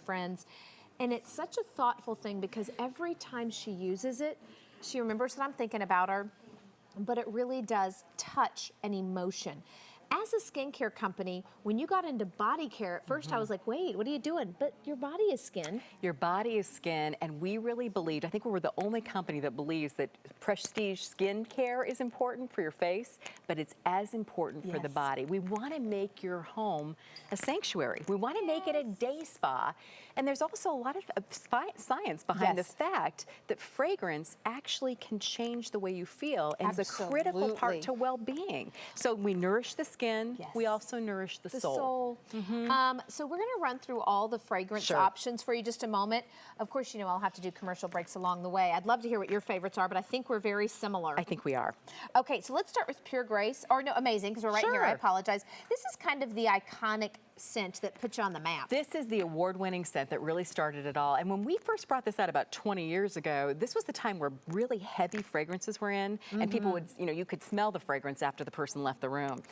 friends. And it's such a thoughtful thing because every time she uses it, she remembers that I'm thinking about her, but it really does touch an emotion. As a skincare company, when you got into body care, at first I was like, wait, what are you doing? But your body is skin. Your body is skin, and we really believed, I think we were the only company that believes that prestige skin care is important for your face, but it's as important for the body. We want to make your home a sanctuary. We want to make it a day spa. And there's also a lot of science behind the fact that fragrance actually can change the way you feel and is a critical part to well-being. So we nourish the skin, we also nourish the soul. So we're going to run through all the fragrance options for you just a moment. Of course, you know, I'll have to do commercial breaks along the way. I'd love to hear what your favorites are, but I think we're very similar. I think we are. Okay, so let's start with Pure Grace, or no, Amazing, because we're right here, I apologize. This is kind of the iconic scent that puts you on the map. This is the award-winning scent that really started it all. And when we first brought this out about 20 years ago, this was the time where really heavy fragrances were in, and people would, you know, you could smell the fragrance after the person left the room.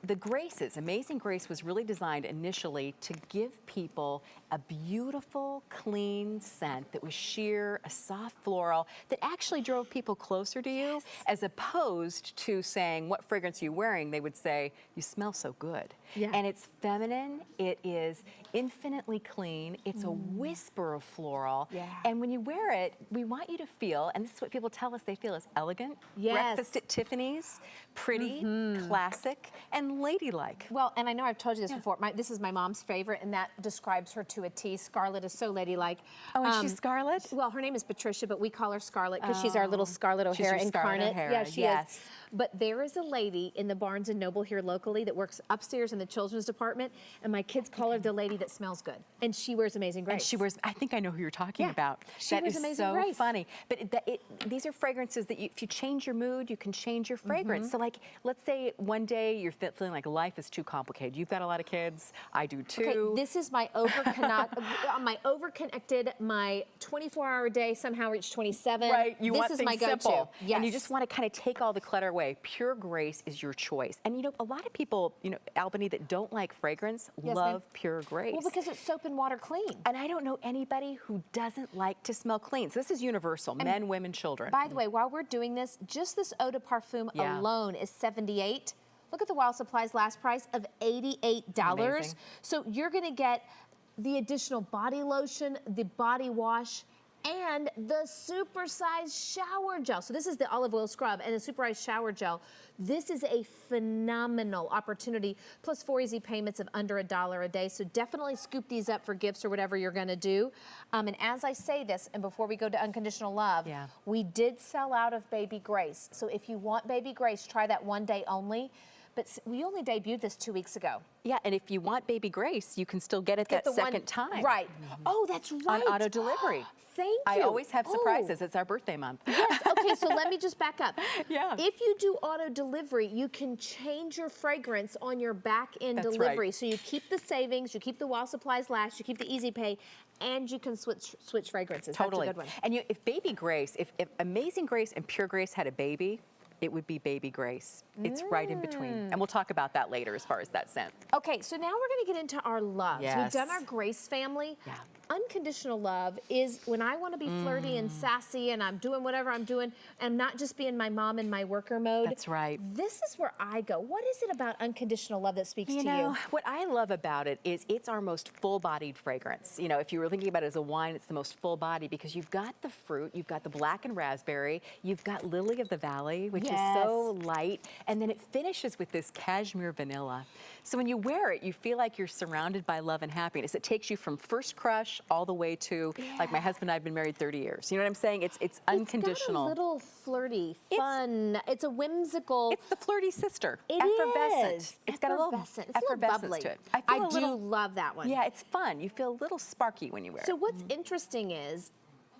The Graces, Amazing Grace was really designed initially to give people a beautiful, clean scent that was sheer, a soft floral, that actually drove people closer to you, as opposed to saying, what fragrance are you wearing? They would say, you smell so good. And it's feminine, it is infinitely clean, it's a whisper of floral, and when you wear it, we want you to feel, and this is what people tell us they feel, is elegant, breakfast at Tiffany's, pretty, classic, and ladylike. Well, and I know I've told you this before, this is my mom's favorite, and that describes her to a T. Scarlett is so ladylike. Oh, and she's Scarlett? Well, her name is Patricia, but we call her Scarlett because she's our little Scarlett O'Hara incarnate. Yeah, she is. But there is a lady in the Barnes & Noble here locally that works upstairs in the children's department, and my kids call her the lady that smells good. And she wears Amazing Grace. And she wears, I think I know who you're talking about. She wears Amazing Grace. So funny. But these are fragrances that if you change your mood, you can change your fragrance. So like, let's say one day you're feeling like life is too complicated. You've got a lot of kids. I do too. Okay, this is my overconnected, my 24-hour day somehow reached 27. Right, you want things simple. Yes. And you just want to kind of take all the clutter away. Pure Grace is your choice. And you know, a lot of people, you know, Albany, that don't like fragrance love Pure Grace. Well, because it's soap and water clean. And I don't know anybody who doesn't like to smell clean. So this is universal, men, women, children. By the way, while we're doing this, just this eau de parfum alone is $78. Look at the Wild Supplies last price of $88. Amazing. So you're gonna get the additional body lotion, the body wash, and the supersized shower gel. So this is the olive oil scrub and the supersized shower gel. This is a phenomenal opportunity, plus 4 easy payments of under $1 a day. So definitely scoop these up for gifts or whatever you're gonna do. And as I say this, and before we go to Unconditional Love, we did sell out of Baby Grace. So if you want Baby Grace, try that one day only. But we only debuted this 2 weeks ago. Yeah, and if you want Baby Grace, you can still get it that second time. Right. Oh, that's right. On auto delivery. Thank you. I always have surprises. It's our birthday month. Yes, okay, so let me just back up. Yeah. If you do auto delivery, you can change your fragrance on your back end delivery. Right. So you keep the savings, you keep the Wild Supplies last, you keep the Easy Pay, and you can switch fragrances. Totally. That's a good one. And if Baby Grace, if Amazing Grace and Pure Grace had a baby, it would be Baby Grace. It's right in between. And we'll talk about that later as far as that scent. Okay, so now we're gonna get into our loves. We've done our Grace family. Unconditional love is when I want to be flirty and sassy and I'm doing whatever I'm doing and not just being my mom in my worker mode. That's right. This is where I go. What is it about unconditional love that speaks to you? What I love about it is it's our most full-bodied fragrance. You know, if you were thinking about it as a wine, it's the most full body because you've got the fruit, you've got the black and raspberry, you've got Lily of the Valley, which is so light, and then it finishes with this cashmere vanilla. So when you wear it, you feel like you're surrounded by love and happiness. It takes you from first crush all the way to, like my husband and I have been married 30 years. You know what I'm saying? It's unconditional. It's got a little flirty, fun. It's a whimsical. It's the flirty sister. It effervescent. is. It's got a little effervescence bubbly to it. I do love that one. Yeah, it's fun. You feel a little sparky when you wear it. So what's interesting is,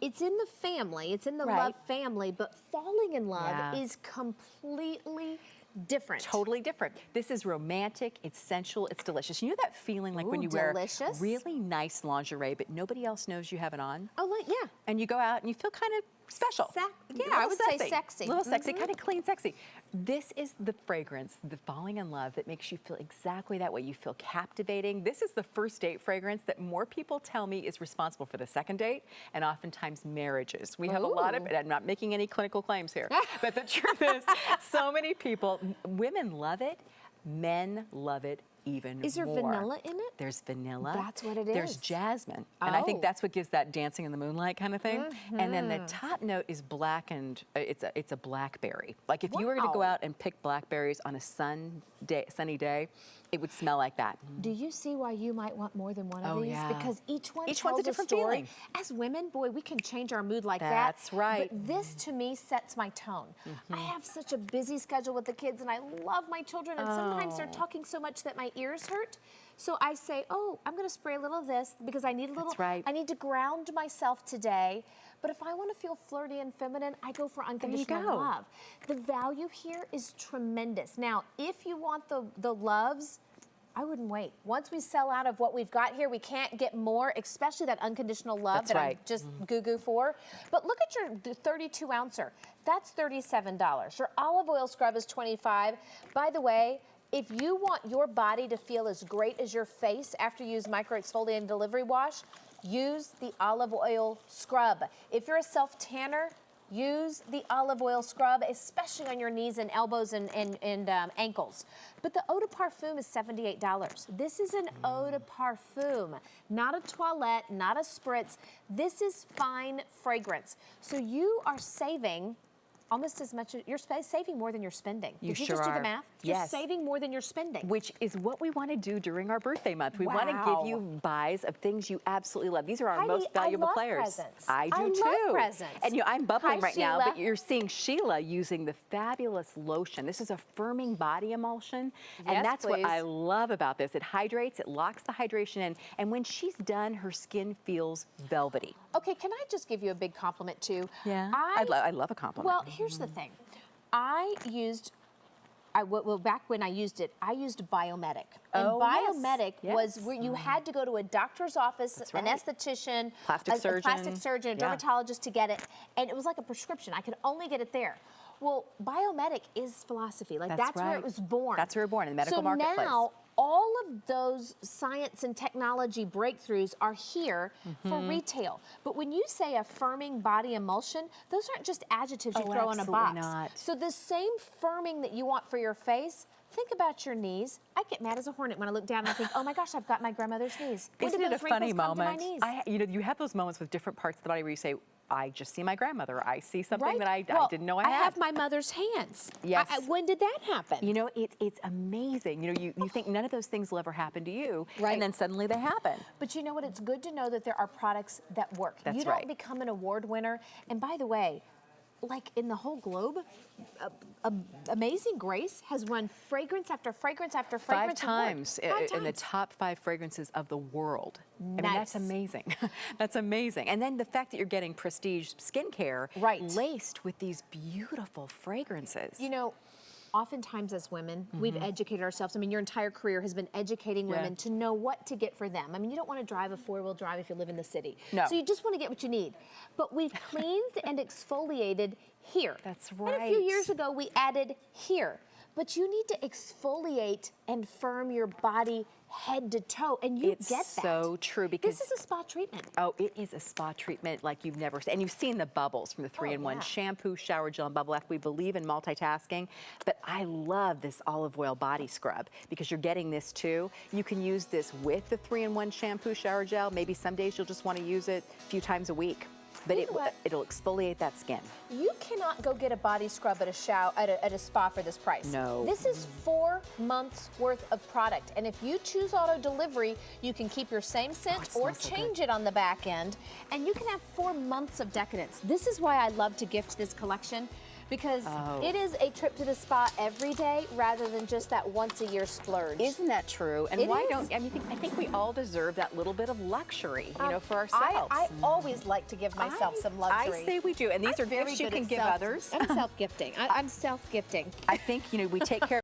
it's in the family, it's in the love family, but falling in love is completely different. Totally different. This is romantic, it's sensual, it's delicious. You know that feeling like when you wear really nice lingerie, but nobody else knows you have it on? Oh, like, yeah. And you go out and you feel kind of special. Yeah, A I little would say sexy. A little sexy, kind of clean, sexy. This is the fragrance, the falling in love, that makes you feel exactly that way. You feel captivating. This is the first date fragrance that more people tell me is responsible for the second date and oftentimes marriages. We have a lot of, and I'm not making any clinical claims here, but the truth is, so many people, women love it, men love it even more. Is there vanilla in it? There's vanilla. That's what it is. There's jasmine. And I think that's what gives that dancing in the moonlight kind of thing. And then the top note is black, and it's a blackberry. Like if you were to go out and pick blackberries on a sunny day, it would smell like that. Do you see why you might want more than one of these? Yeah. Because each one's tells a different story. feeling. As women, boy, we can change our mood like that. That's right. But this, to me, sets my tone. I have such a busy schedule with the kids, and I love my children, and sometimes they're talking so much that my ears hurt. So I say, oh, I'm going to spray a little of this because I need a little. That's right. I need to ground myself today. But if I want to feel flirty and feminine, I go for unconditional love. The value here is tremendous. Now, if you want the loves, I wouldn't wait. Once we sell out of what we've got here, we can't get more, especially that unconditional love I'm just goo-goo for. But look at your 32 ouncer. That's $37. Your olive oil scrub is $25. By the way, if you want your body to feel as great as your face after you use micro exfoliating delivery wash, use the olive oil scrub. If you're a self-tanner, use the olive oil scrub, especially on your knees and elbows and ankles. But the eau de parfum is $78. This is an eau de parfum, not a toilette, not a spritz. This is fine fragrance. So you are saving almost as much, you're saving more than you're spending. Did you just do the math? You're saving more than you're spending. Which is what we want to do during our birthday month. We want to give you buys of things you absolutely love. These are our most valuable players. Presents. I do too. I love presents. And I'm bubbling right now, Sheila. but you're seeing Sheila using the fabulous lotion. This is a firming body emulsion, and that's what I love about this. It hydrates, it locks the hydration in, and when she's done, her skin feels velvety. Okay, can I just give you a big compliment too? Yeah, I love a compliment. Well, here's the thing. Back when I used it, I used Biomedic. And Biomedic was where you had to go to a doctor's office, an esthetician, plastic surgeon, a dermatologist to get it. And it was like a prescription. I could only get it there. Well, Biomedic is philosophy. Like that's where it was born. That's where it was born, in the medical marketplace. So now, all of those science and technology breakthroughs are here for retail. But when you say a firming body emulsion, those aren't just adjectives you throw in a box. Not. So the same firming that you want for your face, think about your knees. I get mad as a hornet when I look down and I think, oh my gosh, I've got my grandmother's knees. Isn't it a funny moment? You have those moments with different parts of the body where you say, I just see my grandmother. I see something that I didn't know I had. I have my mother's hands. Yes. When did that happen? You know, it's amazing. You think none of those things will ever happen to you, and then suddenly they happen. But you know what? It's good to know that there are products that work. That's you don't become an award winner. And by the way, like in the whole globe, Amazing Grace has won fragrance after fragrance after fragrance. 5 times in the top 5 fragrances of the world. I mean, that's amazing. That's amazing. And then the fact that you're getting prestige skincare laced with these beautiful fragrances. You know, oftentimes as women, we've educated ourselves. I mean, your entire career has been educating women to know what to get for them. I mean, you don't want to drive a 4-wheel drive if you live in the city. No. So you just want to get what you need. But we've cleansed and exfoliated here. That's right. And a few years ago, we added here. But you need to exfoliate and firm your body head to toe, and you get that. It's so true, because this is a spa treatment. Oh, it is a spa treatment like you've never seen. And you've seen the bubbles from the 3-in-1 shampoo, shower gel, and bubble bath. We believe in multitasking, but I love this olive oil body scrub because you're getting this too. You can use this with the 3-in-1 shampoo, shower gel. Maybe some days you'll just want to use it a few times a week. But it'll exfoliate that skin. You cannot go get a body scrub at a spa for this price. No. This is 4 months worth of product. And if you choose auto delivery, you can keep your same scent or change it on the back end. And you can have 4 months of decadence. This is why I love to gift this collection, because it is a trip to the spa every day rather than just that once-a-year splurge. Isn't that true? And I think we all deserve that little bit of luxury, for ourselves. I always like to give myself some luxury. I say we do, and these are gifts you can give others. I'm self-gifting. I'm self-gifting. I think, we take care